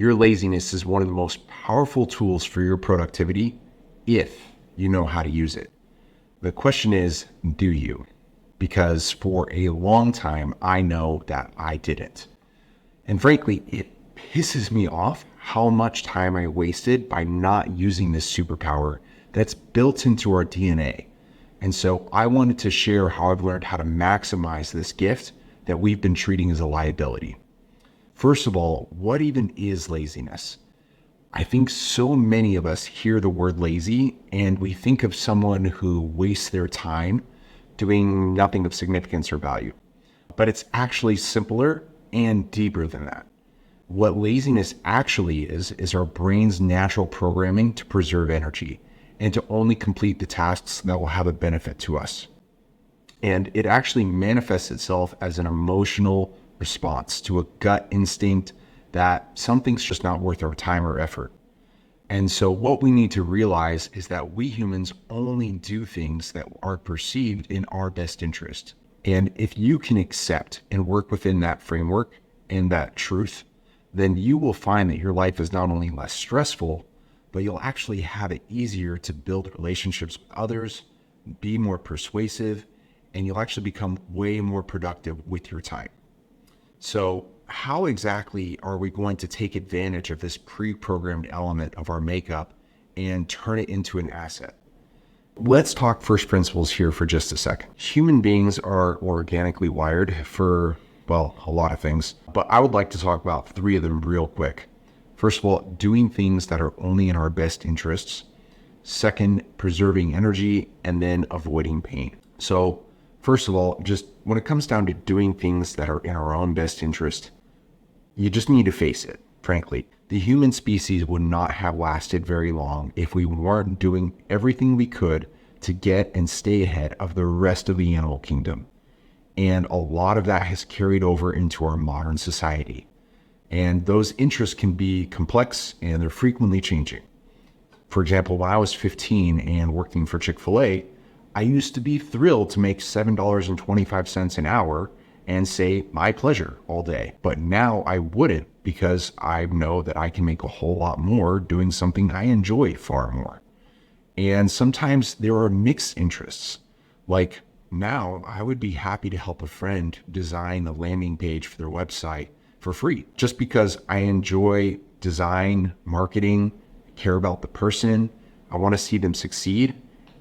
Your laziness is one of the most powerful tools for your productivity if you know how to use it. The question is, do you? Because for a long time, I know that I didn't. And frankly, it pisses me off how much time I wasted by not using this superpower that's built into our DNA. And so I wanted to share how I've learned how to maximize this gift that we've been treating as a liability. First of all, what even is laziness? I think so many of us hear the word lazy and we think of someone who wastes their time doing nothing of significance or value. But it's actually simpler and deeper than that. What laziness actually is our brain's natural programming to preserve energy and to only complete the tasks that will have a benefit to us. And it actually manifests itself as an emotional response to a gut instinct that something's just not worth our time or effort. And so what we need to realize is that we humans only do things that are perceived in our best interest. And if you can accept and work within that framework and that truth, then you will find that your life is not only less stressful, but you'll actually have it easier to build relationships with others, be more persuasive, and you'll actually become way more productive with your time. So how exactly are we going to take advantage of this pre-programmed element of our makeup and turn it into an asset? Let's talk first principles here for just a second. Human beings are organically wired for, well, a lot of things, but I would like to talk about 3 of them real quick. First of all, doing things that are only in our best interests. Second, preserving energy, and then avoiding pain. So first of all, just when it comes down to doing things that are in our own best interest, you just need to face it. Frankly, the human species would not have lasted very long if we weren't doing everything we could to get and stay ahead of the rest of the animal kingdom. And a lot of that has carried over into our modern society. And those interests can be complex and they're frequently changing. For example, when I was 15 and working for Chick-fil-A, I used to be thrilled to make $7.25 an hour and say, my pleasure all day. But now I wouldn't, because I know that I can make a whole lot more doing something I enjoy far more. And sometimes there are mixed interests. Like now I would be happy to help a friend design the landing page for their website for free, just because I enjoy design, marketing, care about the person. I want to see them succeed.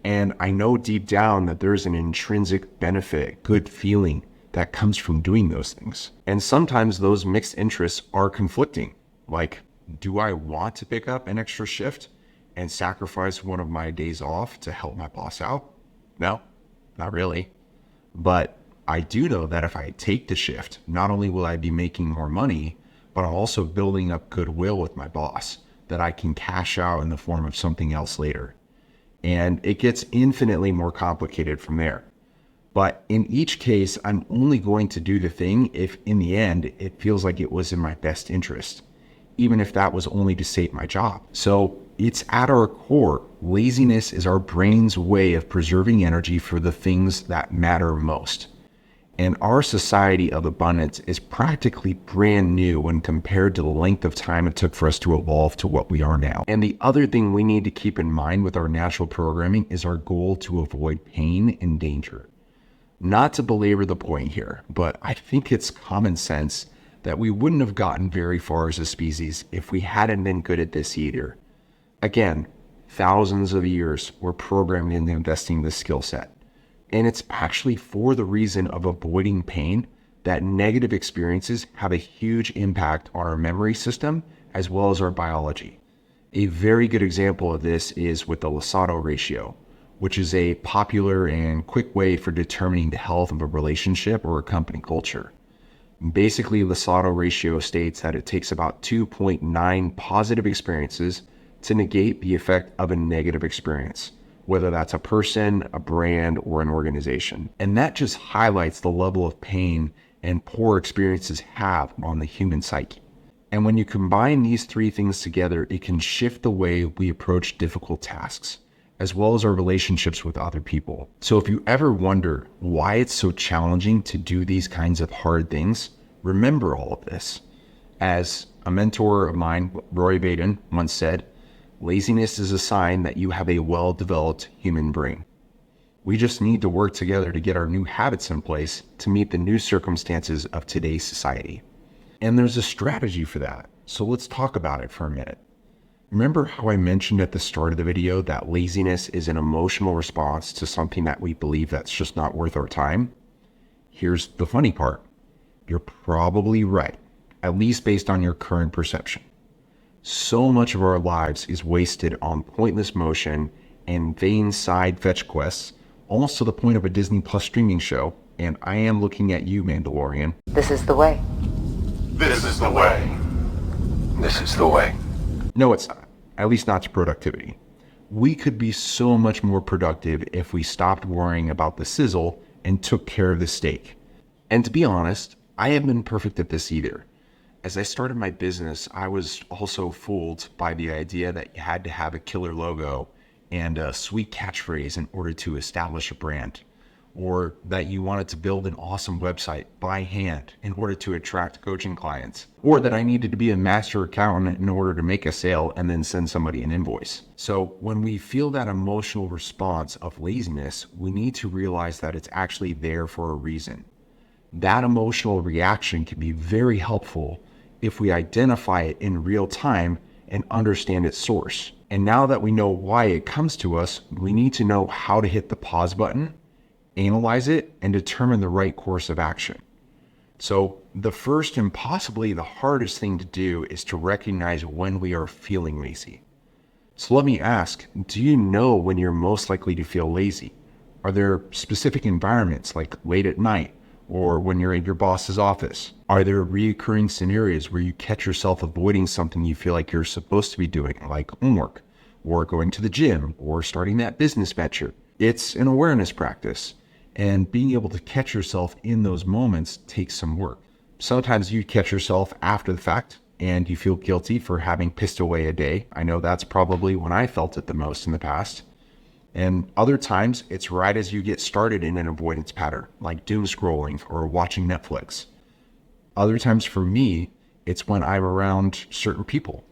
And I know deep down that there's an intrinsic benefit, good feeling that comes from doing those things. And sometimes those mixed interests are conflicting. Like, do I want to pick up an extra shift and sacrifice one of my days off to help my boss out? No, not really. But I do know that if I take the shift, not only will I be making more money, but I'm also building up goodwill with my boss that I can cash out in the form of something else later. And it gets infinitely more complicated from there. But in each case, I'm only going to do the thing if in the end, it feels like it was in my best interest, even if that was only to save my job. So it's at our core. Laziness is our brain's way of preserving energy for the things that matter most. And our society of abundance is practically brand new when compared to the length of time it took for us to evolve to what we are now. And the other thing we need to keep in mind with our natural programming is our goal to avoid pain and danger. Not to belabor the point here, but I think it's common sense that we wouldn't have gotten very far as a species if we hadn't been good at this either. Again, thousands of years were programmed into investing this skill set. And it's actually for the reason of avoiding pain that negative experiences have a huge impact on our memory system as well as our biology. A very good example of this is with the Laziness ratio, which is a popular and quick way for determining the health of a relationship or a company culture. Basically, Laziness ratio states that it takes about 2.9 positive experiences to negate the effect of a negative experience, whether that's a person, a brand, or an organization. And that just highlights the level of pain and poor experiences have on the human psyche. And when you combine these 3 things together, it can shift the way we approach difficult tasks, as well as our relationships with other people. So if you ever wonder why it's so challenging to do these kinds of hard things, remember all of this, as A mentor of mine, Roy Baden, once said, "Laziness is a sign that you have a well-developed human brain." We just need to work together to get our new habits in place to meet the new circumstances of today's society. And there's a strategy for that. So let's talk about it for a minute. Remember how I mentioned at the start of the video that laziness is an emotional response to something that we believe that's just not worth our time? Here's the funny part. You're probably right, at least based on your current perception. So much of our lives is wasted on pointless motion and vain side fetch quests, almost to the point of a Disney Plus streaming show. And I am looking at you, Mandalorian. This is the way. This is the way. This is the way. No, it's not. At least not to productivity. We could be so much more productive if we stopped worrying about the sizzle and took care of the steak. And to be honest, I haven't been perfect at this either. As I started my business, I was also fooled by the idea that you had to have a killer logo and a sweet catchphrase in order to establish a brand, or that you wanted to build an awesome website by hand in order to attract coaching clients, or that I needed to be a master accountant in order to make a sale and then send somebody an invoice. So when we feel that emotional response of laziness, we need to realize that it's actually there for a reason. That emotional reaction can be very helpful if we identify it in real time and understand its source. And now that we know why it comes to us, we need to know how to hit the pause button, analyze it, and determine the right course of action. So the first and possibly the hardest thing to do is to recognize when we are feeling lazy. So let me ask, do you know when you're most likely to feel lazy? Are there specific environments like late at night or when you're in your boss's office? Are there recurring scenarios where you catch yourself avoiding something you feel like you're supposed to be doing, like homework or going to the gym or starting that business venture? It's an awareness practice. And being able to catch yourself in those moments takes some work. Sometimes you catch yourself after the fact and you feel guilty for having pissed away a day. I know that's probably when I felt it the most in the past. And other times it's right as you get started in an avoidance pattern, like doom scrolling or watching Netflix. Other times for me, it's when I'm around certain people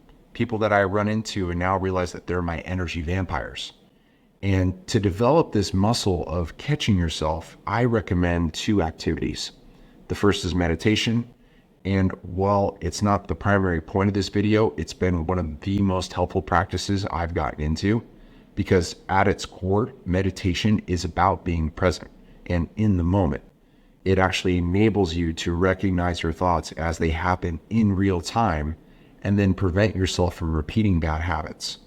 that I run into and now realize that they're my energy vampires. And to develop this muscle of catching yourself, I recommend 2 activities. The first is meditation. And while it's not the primary point of this video, it's been one of the most helpful practices I've gotten into, because at its core, meditation is about being present and in the moment. It actually enables you to recognize your thoughts as they happen in real time and then prevent yourself from repeating bad habits.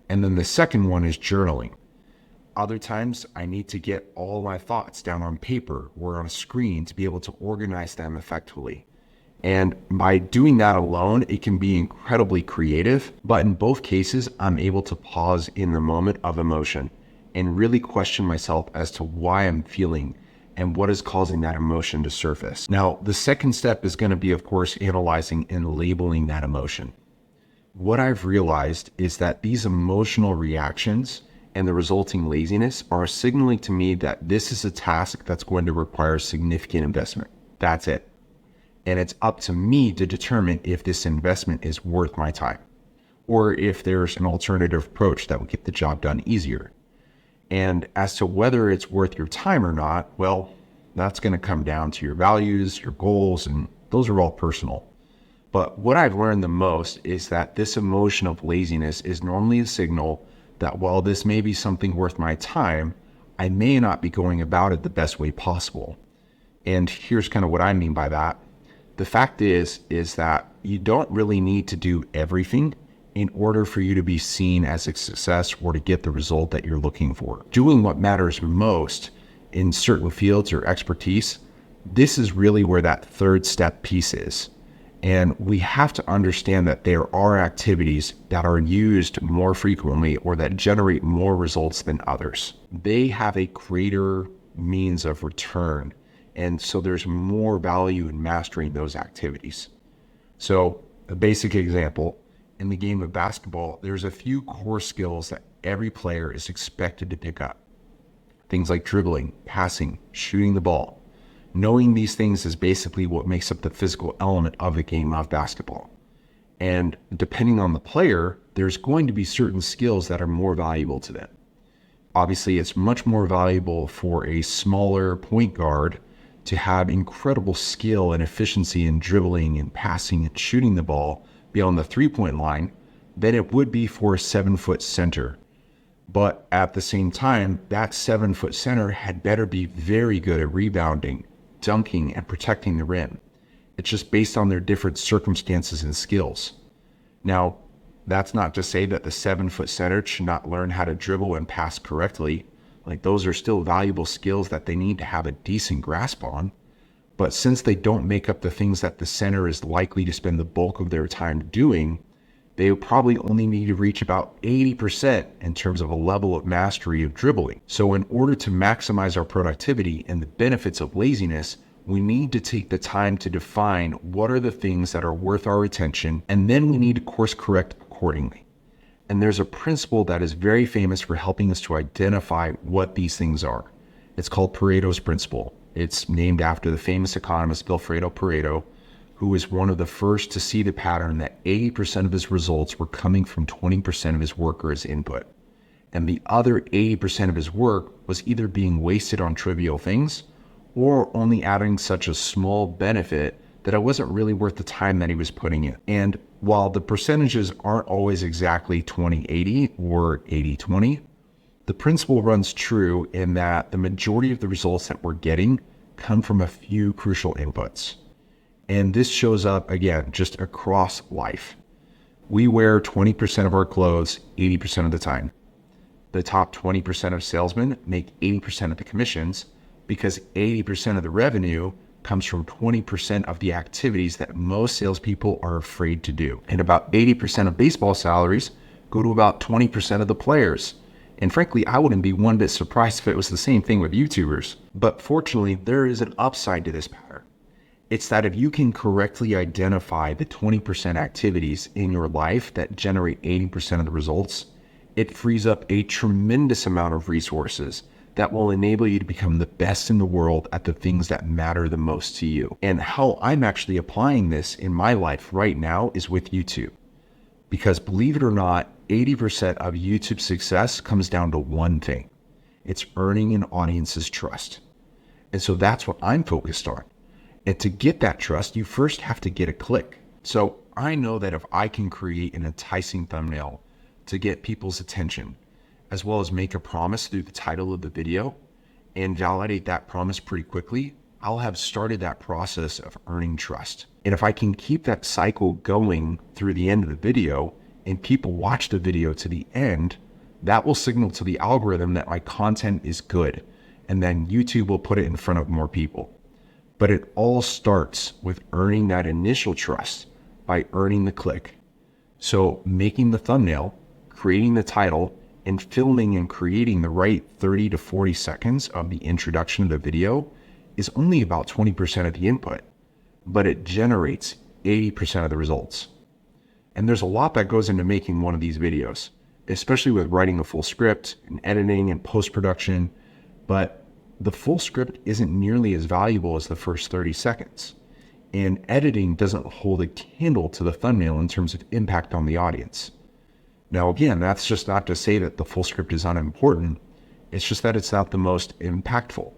And then the second one is journaling. Other times I need to get all my thoughts down on paper or on a screen to be able to organize them effectively. And by doing that alone, it can be incredibly creative, but in both cases, I'm able to pause in the moment of emotion and really question myself as to why I'm feeling and what is causing that emotion to surface. Now, the second step is going to be, of course, analyzing and labeling that emotion. What I've realized is that these emotional reactions and the resulting laziness are signaling to me that this is a task that's going to require significant investment. That's it. And it's up to me to determine if this investment is worth my time, or if there's an alternative approach that will get the job done easier. And as to whether it's worth your time or not, well, that's going to come down to your values, your goals, and those are all personal. But what I've learned the most is that this emotion of laziness is normally a signal that while this may be something worth my time, I may not be going about it the best way possible. And here's kind of what I mean by that. The fact is that you don't really need to do everything in order for you to be seen as a success or to get the result that you're looking for. Doing what matters most in certain fields or expertise, this is really where that third step piece is. And we have to understand that there are activities that are used more frequently or that generate more results than others. They have a greater means of return. And so there's more value in mastering those activities. So a basic example, in the game of basketball, there's a few core skills that every player is expected to pick up. Things like dribbling, passing, shooting the ball. Knowing these things is basically what makes up the physical element of the game of basketball. And depending on the player, there's going to be certain skills that are more valuable to them. Obviously, it's much more valuable for a smaller point guard to have incredible skill and efficiency in dribbling and passing and shooting the ball beyond the three-point line than it would be for a 7-foot center. But at the same time, that 7-foot center had better be very good at rebounding, dunking, and protecting the rim. It's just based on their different circumstances and skills. Now, that's not to say that the 7-foot center should not learn how to dribble and pass correctly. Like, those are still valuable skills that they need to have a decent grasp on. But since they don't make up the things that the center is likely to spend the bulk of their time doing, they will probably only need to reach about 80% in terms of a level of mastery of dribbling. So in order to maximize our productivity and the benefits of laziness, we need to take the time to define what are the things that are worth our attention, and then we need to course correct accordingly. And there's a principle that is very famous for helping us to identify what these things are. It's called Pareto's principle. It's named after the famous economist Vilfredo Pareto, who was one of the first to see the pattern that 80% of his results were coming from 20% of his work or his input. And the other 80% of his work was either being wasted on trivial things or only adding such a small benefit that it wasn't really worth the time that he was putting in. And while the percentages aren't always exactly 20-80 or 80-20, the principle runs true in that the majority of the results that we're getting come from a few crucial inputs. And this shows up, again, just across life. We wear 20% of our clothes 80% of the time. The top 20% of salesmen make 80% of the commissions because 80% of the revenue comes from 20% of the activities that most salespeople are afraid to do. And about 80% of baseball salaries go to about 20% of the players. And frankly, I wouldn't be one bit surprised if it was the same thing with YouTubers. But fortunately, there is an upside to this pattern. It's that if you can correctly identify the 20% activities in your life that generate 80% of the results, it frees up a tremendous amount of resources that will enable you to become the best in the world at the things that matter the most to you. And how I'm actually applying this in my life right now is with YouTube. Because believe it or not, 80% of YouTube success comes down to one thing. It's earning an audience's trust. And so that's what I'm focused on. And to get that trust, you first have to get a click. So I know that if I can create an enticing thumbnail to get people's attention, as well as make a promise through the title of the video and validate that promise pretty quickly, I'll have started that process of earning trust. And if I can keep that cycle going through the end of the video and people watch the video to the end, that will signal to the algorithm that my content is good. And then YouTube will put it in front of more people. But it all starts with earning that initial trust by earning the click. So making the thumbnail, creating the title, and filming and creating the right 30 to 40 seconds of the introduction of the video is only about 20% of the input, but it generates 80% of the results. And there's a lot that goes into making one of these videos, especially with writing a full script and editing and post-production, but the full script isn't nearly as valuable as the first 30 seconds. And editing doesn't hold a candle to the thumbnail in terms of impact on the audience. Now, again, that's just not to say that the full script is unimportant. It's just that it's not the most impactful.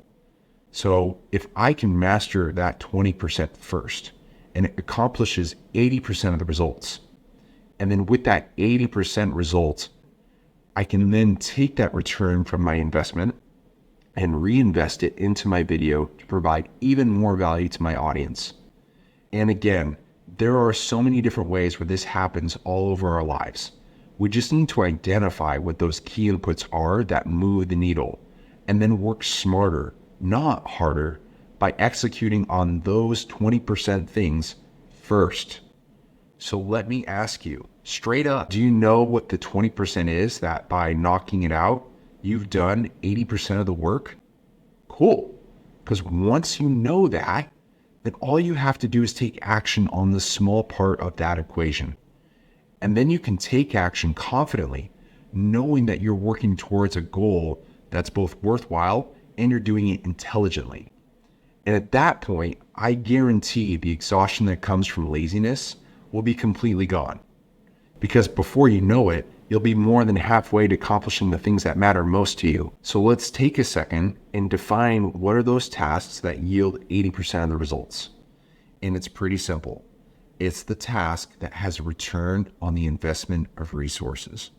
So if I can master that 20% first, and it accomplishes 80% of the results, and then with that 80% result, I can then take that return from my investment and reinvest it into my video to provide even more value to my audience. And again, there are so many different ways where this happens all over our lives. We just need to identify what those key inputs are that move the needle, and then work smarter, not harder, by executing on those 20% things first. So let me ask you, straight up, do you know what the 20% is that by knocking it out, you've done 80% of the work? Cool. Because once you know that, then all you have to do is take action on the small part of that equation. And then you can take action confidently, knowing that you're working towards a goal that's both worthwhile and you're doing it intelligently. And at that point, I guarantee the exhaustion that comes from laziness will be completely gone. Because before you know it, you'll be more than halfway to accomplishing the things that matter most to you. So let's take a second and define what are those tasks that yield 80% of the results. And it's pretty simple. It's the task that has a return on the investment of resources.